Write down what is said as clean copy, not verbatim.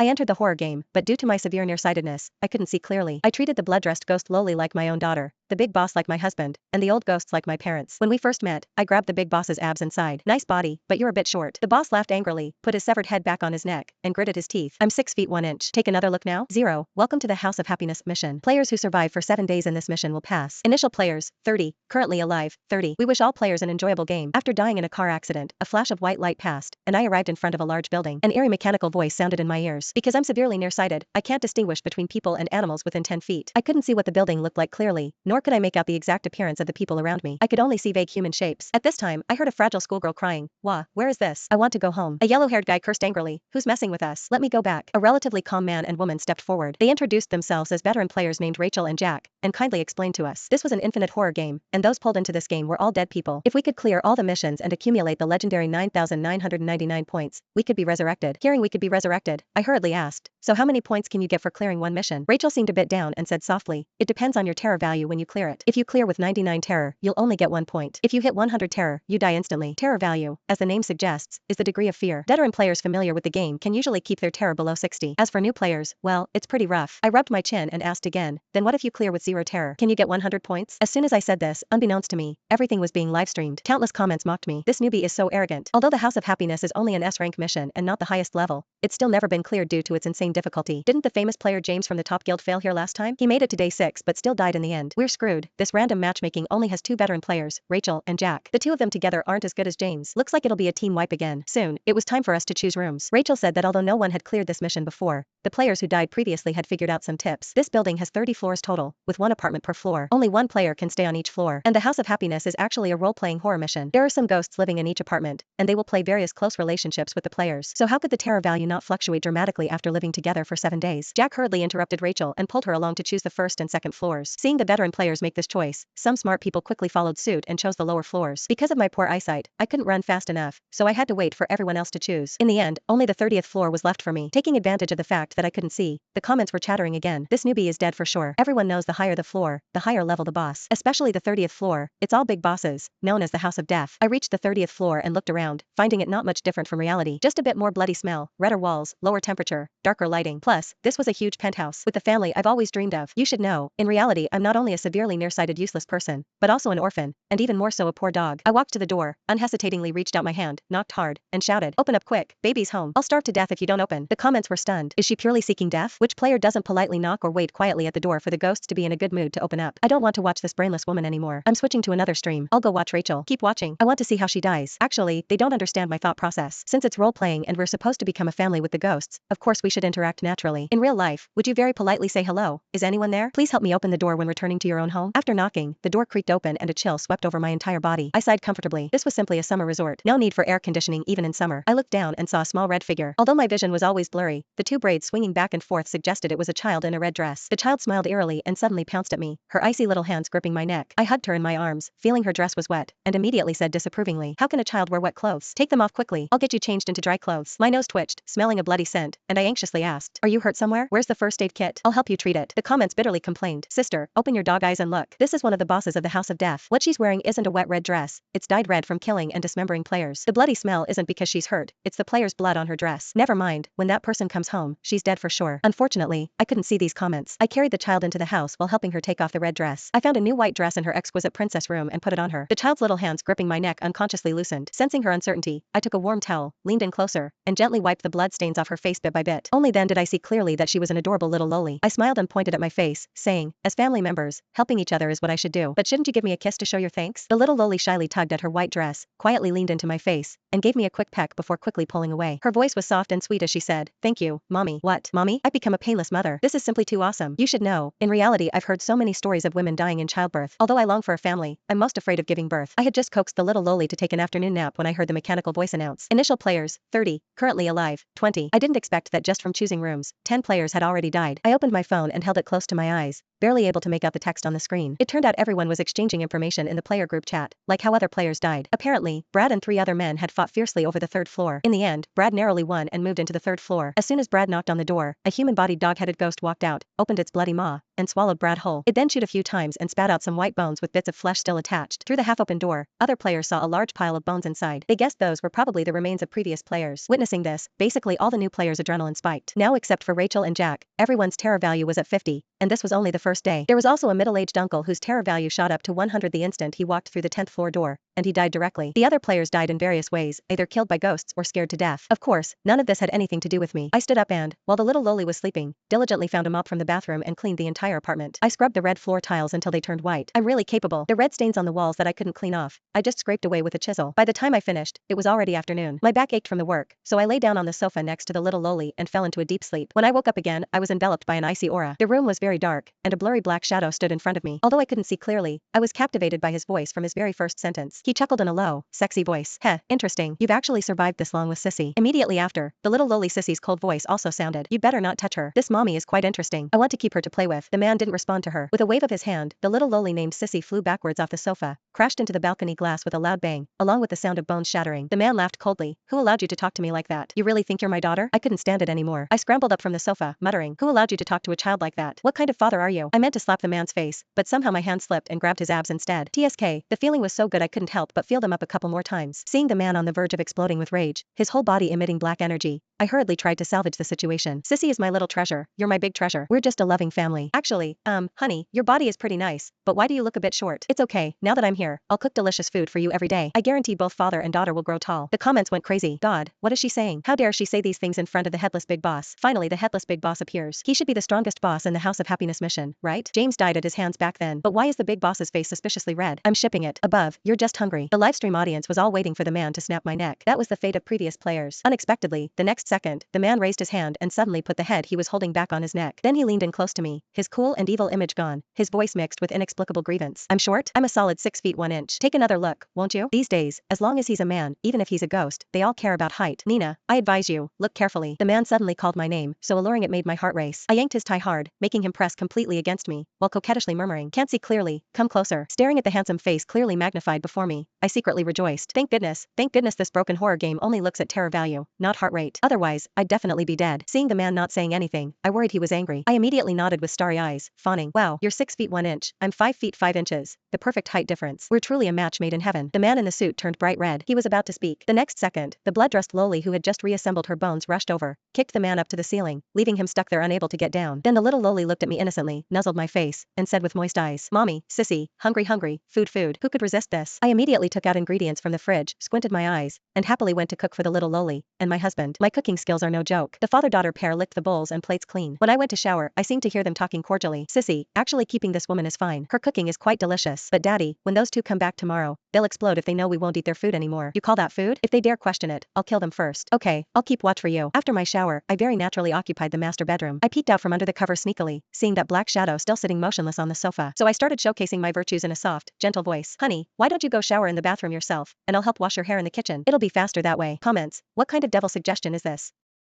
I entered the horror game, but due to my severe nearsightedness, I couldn't see clearly. I treated the blood-dressed ghost lowly like my own daughter, the big boss like my husband, and the old ghosts like my parents. When we first met, I grabbed the big boss's abs and sighed. Nice body, but you're a bit short. The boss laughed angrily, put his severed head back on his neck, and gritted his teeth. I'm 6 feet 1 inch. Take another look now? 0. Welcome to the House of Happiness mission. Players who survive for 7 days in this mission will pass. Initial players, 30. Currently alive, 30. We wish all players an enjoyable game. After dying in a car accident, a flash of white light passed, and I arrived in front of a large building. An eerie mechanical voice sounded in my ears. Because I'm severely nearsighted, I can't distinguish between people and animals within 10 feet. I couldn't see what the building looked like clearly, nor could I make out the exact appearance of the people around me. I could only see vague human shapes. At this time, I heard a fragile schoolgirl crying, "Wah, where is this? I want to go home." A yellow-haired guy cursed angrily, "Who's messing with us? Let me go back." A relatively calm man and woman stepped forward. They introduced themselves as veteran players named Rachel and Jack, and kindly explained to us this was an infinite horror game, and those pulled into this game were all dead people. If we could clear all the missions and accumulate the legendary 9,999 points, we could be resurrected. Hearing we could be resurrected, I hurriedly asked, "So how many points can you get for clearing one mission?" Rachel seemed a bit down and said softly, "It depends on your terror value when you clear it. If you clear with 99 terror, you'll only get 1 point. If you hit 100 terror, you die instantly." Terror value, as the name suggests, is the degree of fear. Veteran players familiar with the game can usually keep their terror below 60. As for new players, well, it's pretty rough. I rubbed my chin and asked again, "Then what if you clear with 0 terror? Can you get 100 points?" As soon as I said this, unbeknownst to me, everything was being live-streamed. Countless comments mocked me. This newbie is so arrogant. Although the House of Happiness is only an S-rank mission and not the highest level, it's still never been cleared due to its insane difficulty. Didn't the famous player James from the Top Guild fail here last time? He made it to day 6 but still died in the end. We're screwed. This random matchmaking only has 2 veteran players, Rachel and Jack. The 2 of them together aren't as good as James. Looks like it'll be a team wipe again. Soon, it was time for us to choose rooms. Rachel said that although no one had cleared this mission before, the players who died previously had figured out some tips. This building has 30 floors total, with 1 apartment per floor. Only 1 player can stay on each floor, and the House of Happiness is actually a role-playing horror mission. There are some ghosts living in each apartment, and they will play various close relationships with the players. So how could the terror value not fluctuate dramatically after living together for 7 days? Jack hurriedly interrupted Rachel and pulled her along to choose the first and second floors. Seeing the veteran players make this choice, some smart people quickly followed suit and chose the lower floors. Because of my poor eyesight, I couldn't run fast enough, so I had to wait for everyone else to choose. In the end, only the 30th floor was left for me. Taking advantage of the fact that I couldn't see, the comments were chattering again. This newbie is dead for sure. Everyone knows the higher the floor, the higher level the boss. Especially the 30th floor, it's all big bosses, known as the House of Death. I reached the 30th floor and looked around, finding it not much different from reality. Just a bit more bloody smell, redder walls, lower temperature, darker lighting. Plus, this was a huge penthouse with the family I've always dreamed of. You should know, in reality I'm not only a severely nearsighted useless person, but also an orphan, and even more so a poor dog. I walked to the door, unhesitatingly reached out my hand, knocked hard, and shouted, "Open up quick, baby's home. I'll starve to death if you don't open." The comments were stunned. Is she purely seeking death? Which player doesn't politely knock or wait quietly at the door for the ghosts to be in a good mood to open up? I don't want to watch this brainless woman anymore. I'm switching to another stream. I'll go watch Rachel. Keep watching. I want to see how she dies. Actually, they don't understand my thought process. Since it's role-playing and we're supposed to become a family with the ghosts, of course we should interact naturally. In real life, would you very politely say hello? Is anyone there? Please help me open the door when returning to your own home. After knocking, the door creaked open and a chill swept over my entire body. I sighed comfortably. This was simply a summer resort. No need for air conditioning even in summer. I looked down and saw a small red figure. Although my vision was always blurry, the 2 braids swinging back and forth suggested it was a child in a red dress. The child smiled eerily and suddenly pounced at me, her icy little hands gripping my neck. I hugged her in my arms, feeling her dress was wet, and immediately said disapprovingly, "How can a child wear wet clothes? Take them off quickly. I'll get you changed into dry clothes." My nose twitched, smelling a bloody scent, and I anxiously asked, "Are you hurt somewhere? Where's the first aid kit? I'll help you treat it." The comments bitterly complained, "Sister, open your dog eyes and look. This is one of the bosses of the House of Death. What she's wearing isn't a wet red dress, it's dyed red from killing and dismembering players. The bloody smell isn't because she's hurt, it's the player's blood on her dress. Never mind, when that person comes home, she's dead for sure." Unfortunately, I couldn't see these comments. I carried the child into the house while helping her take off the red dress. I found a new white dress in her exquisite princess room and put it on her. The child's little hands gripping my neck unconsciously loosened. Sensing her uncertainty, I took a warm towel, leaned in closer, and gently wiped the blood stains off her face bit by bit. Only then did I see clearly that she was an adorable little loli. I smiled and pointed at my face, saying, "As family members, helping each other is what I should do. But shouldn't you give me a kiss to show your thanks?" The little loli shyly tugged at her white dress, quietly leaned into my face, and gave me a quick peck before quickly pulling away. Her voice was soft and sweet as she said, "Thank you, mommy." What, mommy? I've become a painless mother. This is simply too awesome. You should know, in reality I've heard so many stories of women dying in childbirth. Although I long for a family, I'm most afraid of giving birth. I had just coaxed the little loli to take an afternoon nap when I heard the mechanical voice announce, "Initial players, 30, currently alive, 20. I didn't expect that just from choosing rooms, 10 players had already died. I opened my phone and held it close to my eyes, barely able to make out the text on the screen. It turned out everyone was exchanging information in the player group chat, like how other players died. Apparently, Brad and 3 other men had fought fiercely over the 3rd floor. In the end, Brad narrowly won and moved into the 3rd floor. As soon as Brad knocked on on the door, a human-bodied dog-headed ghost walked out, opened its bloody maw, and swallowed Brad whole. It then chewed a few times and spat out some white bones with bits of flesh still attached. Through the half-open door, other players saw a large pile of bones inside. They guessed those were probably the remains of previous players. Witnessing this, basically all the new players' adrenaline spiked. Now except for Rachel and Jack, everyone's terror value was at 50, and this was only the first day. There was also a middle-aged uncle whose terror value shot up to 100 the instant he walked through the 10th floor door, and he died directly. The other players died in various ways, either killed by ghosts or scared to death. Of course, none of this had anything to do with me. I stood up and, while the little loli was sleeping, diligently found a mop from the bathroom and cleaned the entire apartment. I scrubbed the red floor tiles until they turned white. I'm really capable. The red stains on the walls that I couldn't clean off, I just scraped away with a chisel. By the time I finished, it was already afternoon. My back ached from the work, so I lay down on the sofa next to the little loli and fell into a deep sleep. When I woke up again, I was enveloped by an icy aura. The room was very dark, and a blurry black shadow stood in front of me. Although I couldn't see clearly, I was captivated by his voice from his very first sentence. He chuckled in a low, sexy voice. Heh, interesting. You've actually survived this long with Sissy. Immediately after, the little loli Sissy's cold voice also sounded. You'd better not touch her. This mommy is quite interesting. I want to keep her to play with. The man didn't respond to her. With a wave of his hand, the little loli named Sissy flew backwards off the sofa, crashed into the balcony glass with a loud bang, along with the sound of bones shattering. The man laughed coldly. Who allowed you to talk to me like that? You really think you're my daughter? I couldn't stand it anymore. I scrambled up from the sofa, muttering, who allowed you to talk to a child like that? What kind of father are you? I meant to slap the man's face, but somehow my hand slipped and grabbed his abs instead. TSK, the feeling was so good I couldn't help but feel them up a couple more times. Seeing the man on the verge of exploding with rage, his whole body emitting black energy, I hurriedly tried to salvage the situation. Sissy is my little treasure. You're my big treasure. We're just a loving family. Actually, honey, your body is pretty nice, but why do you look a bit short? It's okay. Now that I'm here, I'll cook delicious food for you every day. I guarantee both father and daughter will grow tall. The comments went crazy. God, what is she saying? How dare she say these things in front of the headless big boss? Finally, the headless big boss appears. He should be the strongest boss in the House of Happiness mission, right? James died at his hands back then. But why is the big boss's face suspiciously red? I'm shipping it. Above, you're just hungry. The livestream audience was all waiting for the man to snap my neck. That was the fate of previous players. Unexpectedly, the next second, the man raised his hand and suddenly put the head he was holding back on his neck. Then he leaned in close to me, his cool and evil image gone, his voice mixed with inexplicable grievance. I'm short? I'm a solid 6 feet 1 inch. Take another look, won't you? These days, as long as he's a man, even if he's a ghost, they all care about height. Nina, I advise you, look carefully. The man suddenly called my name, so alluring it made my heart race. I yanked his tie hard, making him press completely against me, while coquettishly murmuring, can't see clearly, come closer. Staring at the handsome face clearly magnified before me, I secretly rejoiced. Thank goodness this broken horror game only looks at terror value, not heart rate. Otherwise, I'd definitely be dead. Seeing the man not saying anything, I worried he was angry. I immediately nodded with starry eyes, fawning. Wow, you're 6 feet 1 inch, I'm 5 feet 5 inches. The perfect height difference. We're truly a match made in heaven. The man in the suit turned bright red. He was about to speak. The next second, the blood-dressed loli who had just reassembled her bones rushed over, kicked the man up to the ceiling, leaving him stuck there unable to get down. Then the little loli looked at me innocently, nuzzled my face, and said with moist eyes, Mommy, Sissy, hungry, food. Who could resist this? I immediately took out ingredients from the fridge, squinted my eyes, and happily went to cook for the little loli and my husband. My cooking skills are no joke. The father-daughter pair licked the bowls and plates clean. When I went to shower, I seemed to hear them talking cordially. Sissy, actually keeping this woman is fine. Her cooking is quite delicious. But daddy, when those two come back tomorrow, they'll explode if they know we won't eat their food anymore. You call that food? If they dare question it, I'll kill them first. Okay, I'll keep watch for you. After my shower, I very naturally occupied the master bedroom. I peeked out from under the cover sneakily, seeing that black shadow still sitting motionless on the sofa. So I started showcasing my virtues in a soft, gentle voice. Honey, why don't you go shower in the bathroom yourself, and I'll help wash your hair in the kitchen. It'll be faster that way. Comments. What kind of devil suggestion is this?